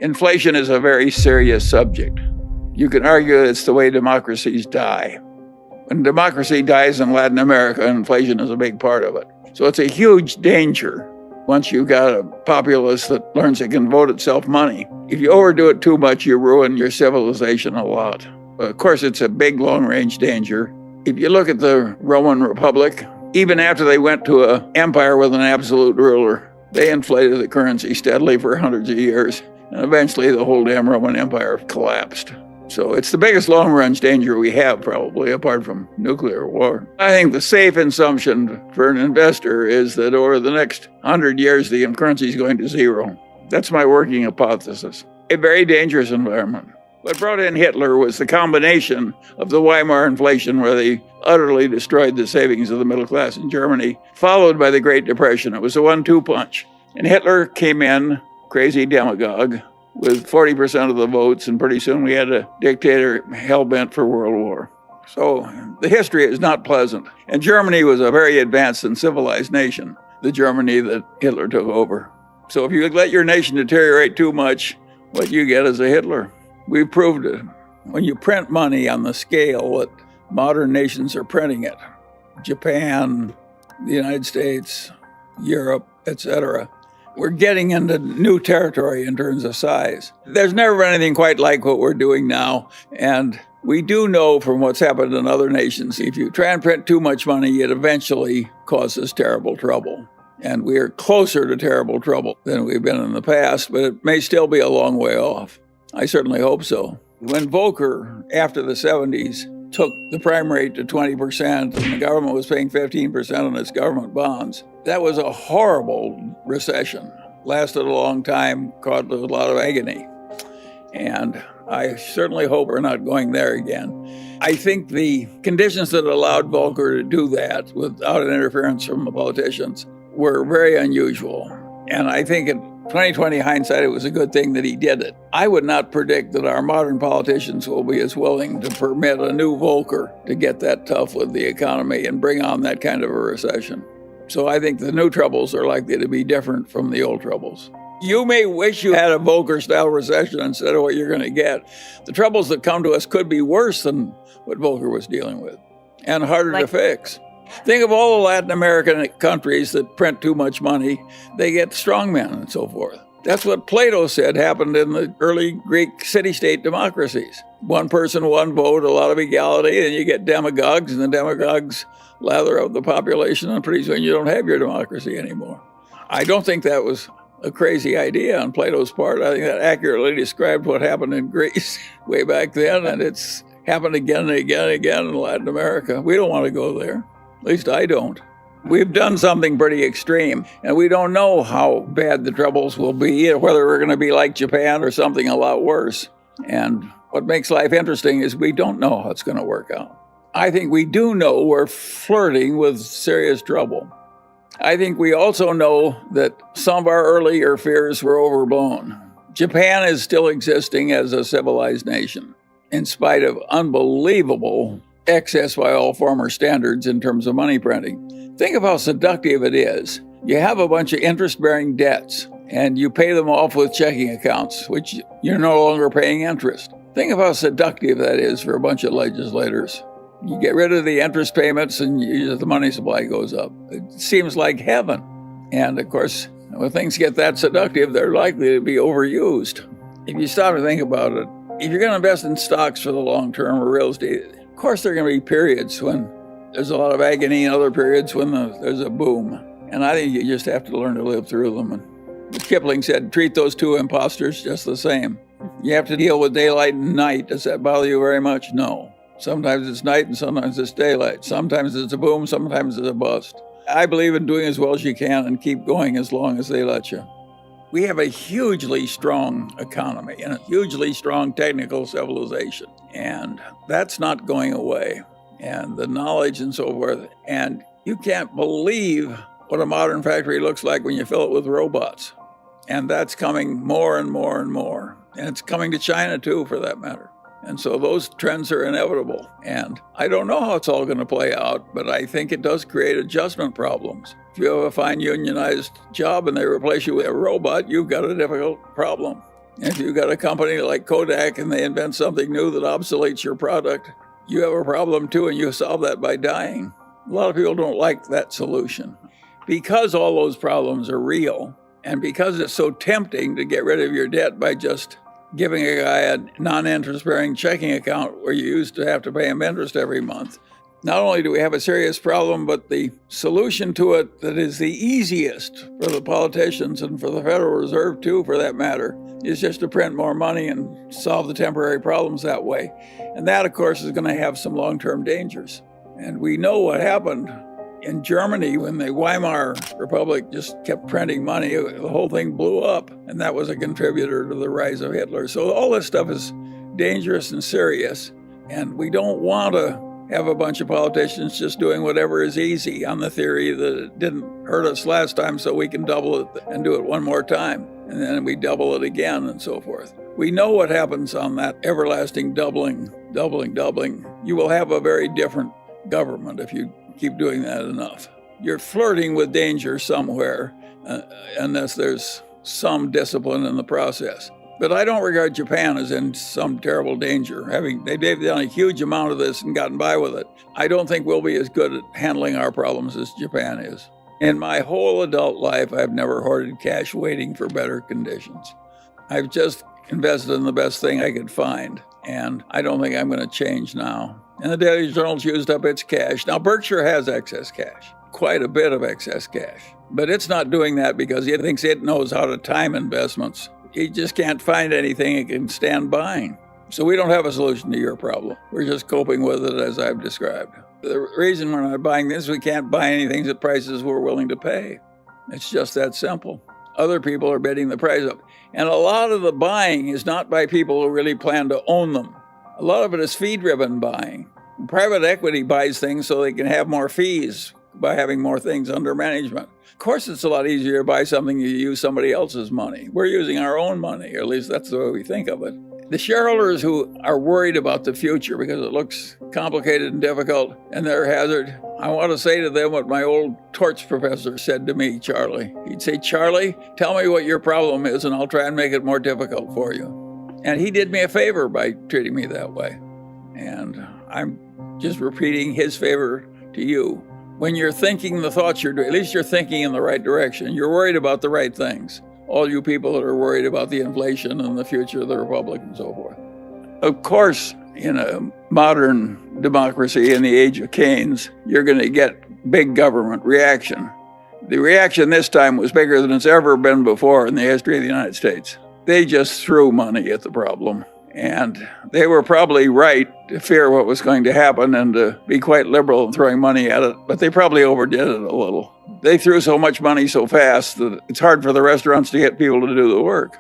Inflation is a very serious subject. You can argue it's the way democracies die. When democracy dies in Latin America, inflation is a big part of it. So it's a huge danger once you've got a populace that learns it can vote itself money. If you overdo it too much, you ruin your civilization a lot. Of course, it's a big, long-range danger. If you look at the Roman Republic, even after they went to an empire with an absolute ruler, they inflated the currency steadily for hundreds of years. And eventually the whole damn Roman Empire collapsed. So it's the biggest long-range danger we have, probably, apart from nuclear war. I think the safe assumption for an investor is that over the next 100 years, the currency is going to zero. That's my working hypothesis. A very dangerous environment. What brought in Hitler was the combination of the Weimar inflation, where they utterly destroyed the savings of the middle class in Germany, followed by the Great Depression. It was a 1-2 punch. And Hitler came in, crazy demagogue, with 40% of the votes, and pretty soon we had a dictator hell-bent for world war. So the history is not pleasant. And Germany was a very advanced and civilized nation, the Germany that Hitler took over. So if you let your nation deteriorate too much, what you get is a Hitler. We've proved it. When you print money on the scale that modern nations are printing it, Japan, the United States, Europe, etc., we're getting into new territory in terms of size. There's never been anything quite like what we're doing now. And we do know from what's happened in other nations, if you try and print too much money, it eventually causes terrible trouble. And we are closer to terrible trouble than we've been in the past, but it may still be a long way off. I certainly hope so. When Volcker, after the 70s, took the prime rate to 20% and the government was paying 15% on its government bonds, that was a horrible recession. Lasted a long time, caused a lot of agony. And I certainly hope we're not going there again. I think the conditions that allowed Volcker to do that without an interference from the politicians were very unusual. And I think in 2020 hindsight, it was a good thing that he did it. I would not predict that our modern politicians will be as willing to permit a new Volcker to get that tough with the economy and bring on that kind of a recession. So I think the new troubles are likely to be different from the old troubles. You may wish you had a Volcker-style recession instead of what you're going to get. The troubles that come to us could be worse than what Volcker was dealing with and harder to fix. Think of all the Latin American countries that print too much money. They get strongmen and so forth. That's what Plato said happened in the early Greek city-state democracies. One person, one vote, a lot of equality, and you get demagogues, and the demagogues lather up the population, and pretty soon you don't have your democracy anymore. I don't think that was a crazy idea on Plato's part. I think that accurately described what happened in Greece way back then, and it's happened again and again and again in Latin America. We don't want to go there. At least I don't. We've done something pretty extreme, and we don't know how bad the troubles will be, or whether we're going to be like Japan or something a lot worse. And what makes life interesting is we don't know how it's going to work out. I think we do know we're flirting with serious trouble. I think we also know that some of our earlier fears were overblown. Japan is still existing as a civilized nation, in spite of unbelievable excess by all former standards in terms of money printing. Think of how seductive it is. You have a bunch of interest-bearing debts, and you pay them off with checking accounts, which you're no longer paying interest. Think of how seductive that is for a bunch of legislators. You get rid of the interest payments, and the money supply goes up. It seems like heaven. And, of course, when things get that seductive, they're likely to be overused. If you stop to think about it, if you're going to invest in stocks for the long term or real estate, of course there are going to be periods when there's a lot of agony and other periods when there's a boom. And I think you just have to learn to live through them. And as Kipling said, treat those two imposters just the same. You have to deal with daylight and night. Does that bother you very much? No. Sometimes it's night and sometimes it's daylight. Sometimes it's a boom, sometimes it's a bust. I believe in doing as well as you can and keep going as long as they let you. We have a hugely strong economy and a hugely strong technical civilization. And that's not going away. And the knowledge and so forth. And you can't believe what a modern factory looks like when you fill it with robots. And that's coming more and more and more. And it's coming to China too, for that matter. And so those trends are inevitable. And I don't know how it's all going to play out, but I think it does create adjustment problems. If you have a fine unionized job and they replace you with a robot, you've got a difficult problem. If you've got a company like Kodak and they invent something new that obsoletes your product, you have a problem too, and you solve that by dying. A lot of people don't like that solution. Because all those problems are real, and because it's so tempting to get rid of your debt by just giving a guy a non-interest-bearing checking account where you used to have to pay him interest every month, not only do we have a serious problem, but the solution to it that is the easiest for the politicians and for the Federal Reserve too, for that matter, is just to print more money and solve the temporary problems that way. And that, of course, is going to have some long-term dangers. And we know what happened in Germany when the Weimar Republic just kept printing money. The whole thing blew up, and that was a contributor to the rise of Hitler. So all this stuff is dangerous and serious, and we don't want to have a bunch of politicians just doing whatever is easy on the theory that it didn't hurt us last time, so we can double it and do it one more time. And then we double it again and so forth. We know what happens on that everlasting doubling. You will have a very different government if you keep doing that enough. You're flirting with danger somewhere unless there's some discipline in the process. But I don't regard Japan as in some terrible danger. They've done a huge amount of this and gotten by with it. I don't think we'll be as good at handling our problems as Japan is. In my whole adult life, I've never hoarded cash waiting for better conditions. I've just invested in the best thing I could find, and I don't think I'm going to change now. And the Daily Journal's used up its cash. Now, Berkshire has excess cash, quite a bit of excess cash. But it's not doing that because it thinks it knows how to time investments. It just can't find anything it can stand buying. So we don't have a solution to your problem. We're just coping with it as I've described. The reason we're not buying this, we can't buy anything at prices we're willing to pay. It's just that simple. Other people are bidding the price up. And a lot of the buying is not by people who really plan to own them. A lot of it is fee-driven buying. Private equity buys things so they can have more fees by having more things under management. Of course, it's a lot easier to buy something you use somebody else's money. We're using our own money, or at least that's the way we think of it. The shareholders who are worried about the future because it looks complicated and difficult and they're hazard, I want to say to them what my old torch professor said to me, Charlie. He'd say, Charlie, tell me what your problem is and I'll try and make it more difficult for you. And he did me a favor by treating me that way. And I'm just repeating his favor to you. When you're thinking the thoughts you're doing, at least you're thinking in the right direction. You're worried about the right things. All you people that are worried about the inflation and the future of the republic and so forth. Of course, in a modern democracy in the age of Keynes, you're going to get big government reaction. The reaction this time was bigger than it's ever been before in the history of the United States. They just threw money at the problem. And they were probably right to fear what was going to happen and to be quite liberal in throwing money at it, but they probably overdid it a little. They threw so much money so fast that it's hard for the restaurants to get people to do the work.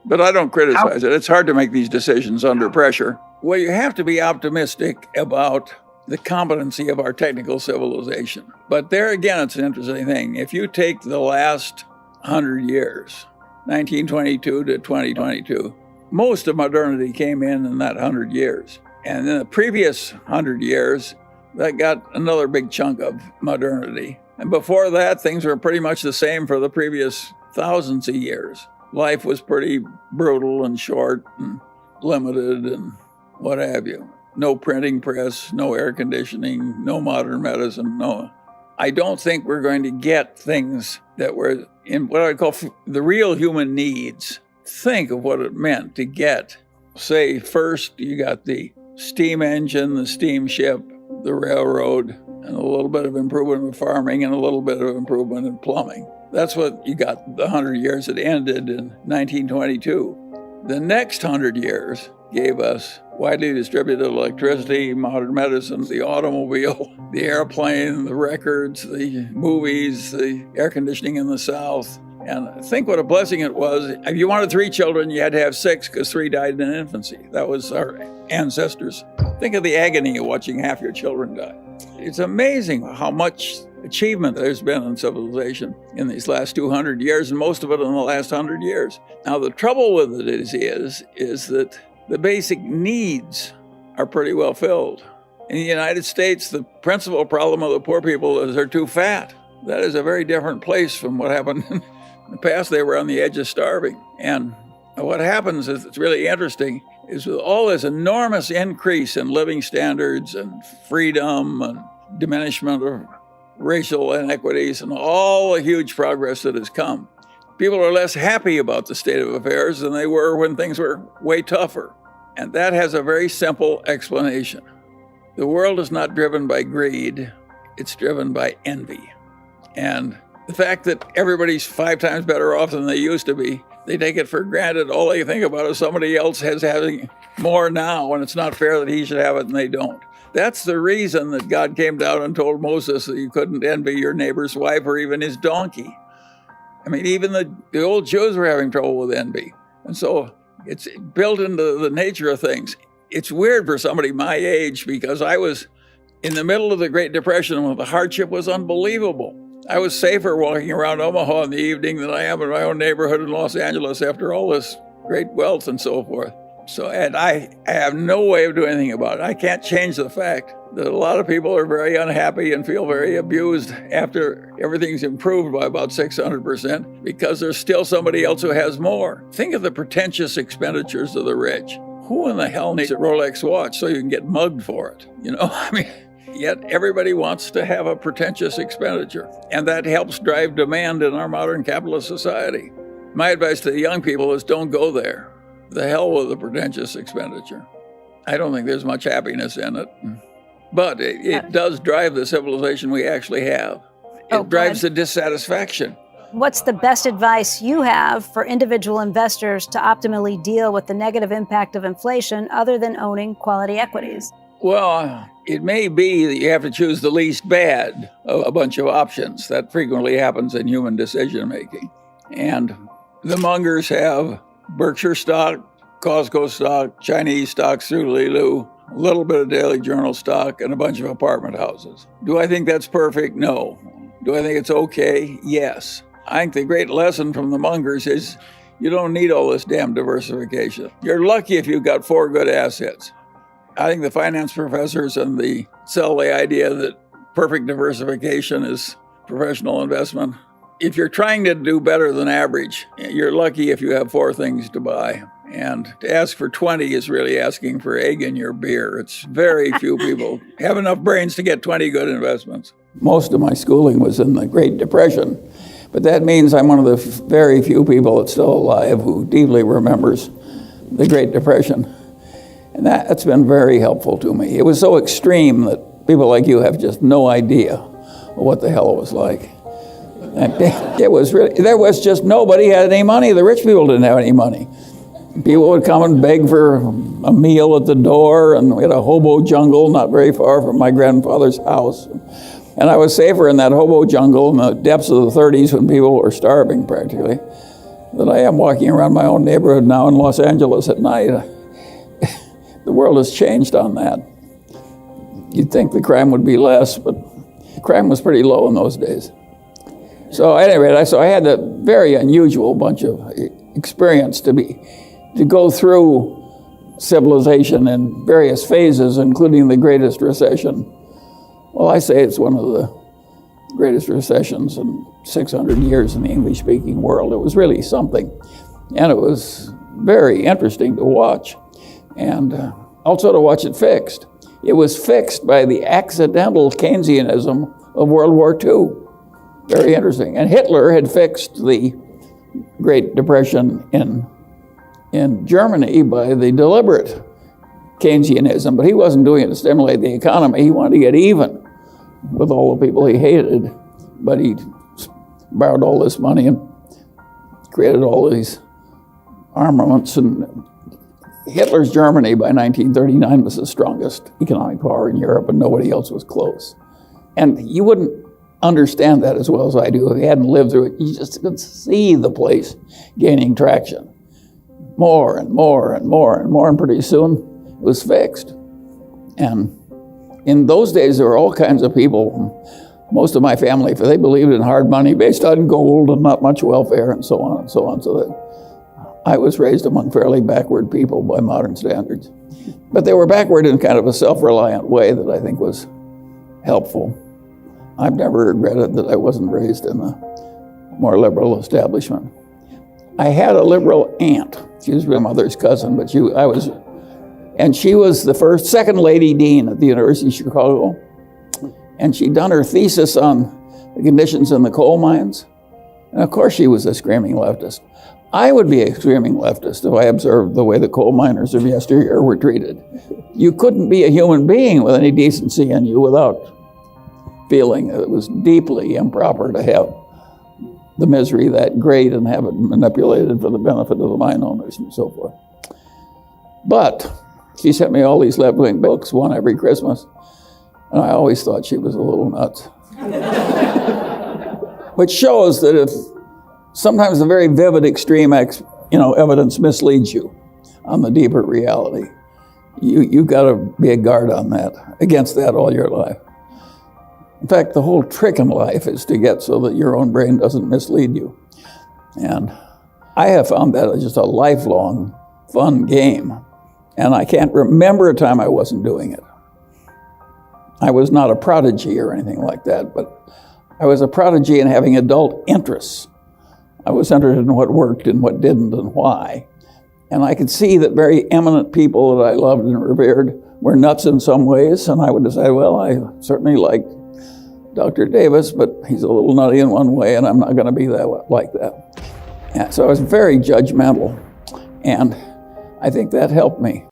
But I don't criticize it. It's hard to make these decisions under pressure. Well, you have to be optimistic about the competency of our technical civilization. But there again, it's an interesting thing. If you take the last 100 years, 1922 to 2022, most of modernity came in that 100 years. And in the previous 100 years, that got another big chunk of modernity. And before that, things were pretty much the same for the previous thousands of years. Life was pretty brutal and short and limited and what have you. No printing press, no air conditioning, no modern medicine, no. I don't think we're going to get things that were in what I call the real human needs. Think of what it meant to get, say, first you got the steam engine, the steamship, the railroad, and a little bit of improvement in farming and a little bit of improvement in plumbing. That's what you got the 100 years that ended in 1922. The next 100 years gave us widely distributed electricity, modern medicine, the automobile, the airplane, the records, the movies, the air conditioning in the South. And think what a blessing it was. If you wanted 3 children, you had to have 6 because 3 died in infancy. That was our ancestors. Think of the agony of watching half your children die. It's amazing how much achievement there's been in civilization in these last 200 years, and most of it in the last 100 years. Now, the trouble with it is that the basic needs are pretty well filled. In the United States, the principal problem of the poor people is they're too fat. That is a very different place from what happened in the past. They were on the edge of starving. And And what happens is, it's really interesting, is with all this enormous increase in living standards and freedom and diminishment of racial inequities and all the huge progress that has come, people are less happy about the state of affairs than they were when things were way tougher. And that has a very simple explanation. The world is not driven by greed, it's driven by envy. And the fact that everybody's 5 times better off than they used to be, they take it for granted. All they think about is somebody else having more now, and it's not fair that he should have it and they don't. That's the reason that God came down and told Moses that you couldn't envy your neighbor's wife or even his donkey. I mean, even the old Jews were having trouble with envy. And so it's built into the nature of things. It's weird for somebody my age, because I was in the middle of the Great Depression when the hardship was unbelievable. I was safer walking around Omaha in the evening than I am in my own neighborhood in Los Angeles after all this great wealth and so forth. And I have no way of doing anything about it. I can't change the fact that a lot of people are very unhappy and feel very abused after everything's improved by about 600% because there's still somebody else who has more. Think of the pretentious expenditures of the rich. Who in the hell needs a Rolex watch so you can get mugged for it? Yet everybody wants to have a pretentious expenditure, and that helps drive demand in our modern capitalist society. My advice to the young people is don't go there. The hell with the pretentious expenditure. I don't think there's much happiness in it. But it does drive the civilization we actually have. It drives the dissatisfaction. What's the best advice you have for individual investors to optimally deal with the negative impact of inflation other than owning quality equities? Well, it may be that you have to choose the least bad of a bunch of options. That frequently happens in human decision making. And the Mungers have Berkshire stock, Costco stock, Chinese stocks through Lilu, a little bit of Daily Journal stock, and a bunch of apartment houses. Do I think that's perfect? No. Do I think it's okay? Yes. I think the great lesson from the Mungers is you don't need all this damn diversification. You're lucky if you've got 4 good assets. I think the finance professors sell the idea that perfect diversification is professional investment. If you're trying to do better than average, you're lucky if you have 4 things to buy. And to ask for 20 is really asking for egg in your beer. It's very few people have enough brains to get 20 good investments. Most of my schooling was in the Great Depression, but that means I'm one of the very few people that's still alive who deeply remembers the Great Depression. And that's been very helpful to me. It was so extreme that people like you have just no idea what the hell it was like. It was really, there was just nobody had any money. The rich people didn't have any money. People would come and beg for a meal at the door, and we had a hobo jungle not very far from my grandfather's house. And I was safer in that hobo jungle in the depths of the 30s when people were starving practically than I am walking around my own neighborhood now in Los Angeles at night. The world has changed on that. You'd think the crime would be less, but crime was pretty low in those days. So at any rate, I had a very unusual bunch of experience to go through civilization in various phases, including the greatest recession. Well, I say it's one of the greatest recessions in 600 years in the English-speaking world. It was really something, and it was very interesting to watch, and also to watch it fixed. It was fixed by the accidental Keynesianism of World War II. Very interesting. And Hitler had fixed the Great Depression in Germany by the deliberate Keynesianism, but he wasn't doing it to stimulate the economy. He wanted to get even with all the people he hated, but he borrowed all this money and created all these armaments. And Hitler's Germany by 1939 was the strongest economic power in Europe, and nobody else was close. And you wouldn't understand that as well as I do if you hadn't lived through it. You just could see the place gaining traction. More and more and more and more, and pretty soon it was fixed. And in those days, there were all kinds of people. Most of my family, they believed in hard money based on gold and not much welfare and so on and so on. So that I was raised among fairly backward people by modern standards. But they were backward in kind of a self-reliant way that I think was helpful. I've never regretted that I wasn't raised in a more liberal establishment. I had a liberal aunt. She was my mother's cousin, but she was the second lady dean at the University of Chicago. And she'd done her thesis on the conditions in the coal mines. And of course she was a screaming leftist. I would be a screaming leftist if I observed the way the coal miners of yesteryear were treated. You couldn't be a human being with any decency in you without feeling that it was deeply improper to have the misery that great and have it manipulated for the benefit of the mine owners and so forth. But she sent me all these left-wing books, one every Christmas, and I always thought she was a little nuts. Which shows that if sometimes the very vivid extreme evidence misleads you on the deeper reality, you've got to be a guard on that, against that all your life. In fact, the whole trick in life is to get so that your own brain doesn't mislead you. And I have found that just a lifelong fun game. And I can't remember a time I wasn't doing it. I was not a prodigy or anything like that, but I was a prodigy in having adult interests. I was interested in what worked and what didn't and why. And I could see that very eminent people that I loved and revered were nuts in some ways, and I would decide, well, I certainly liked Dr. Davis, but he's a little nutty in one way, and I'm not going to be like that. And so I was very judgmental, and I think that helped me.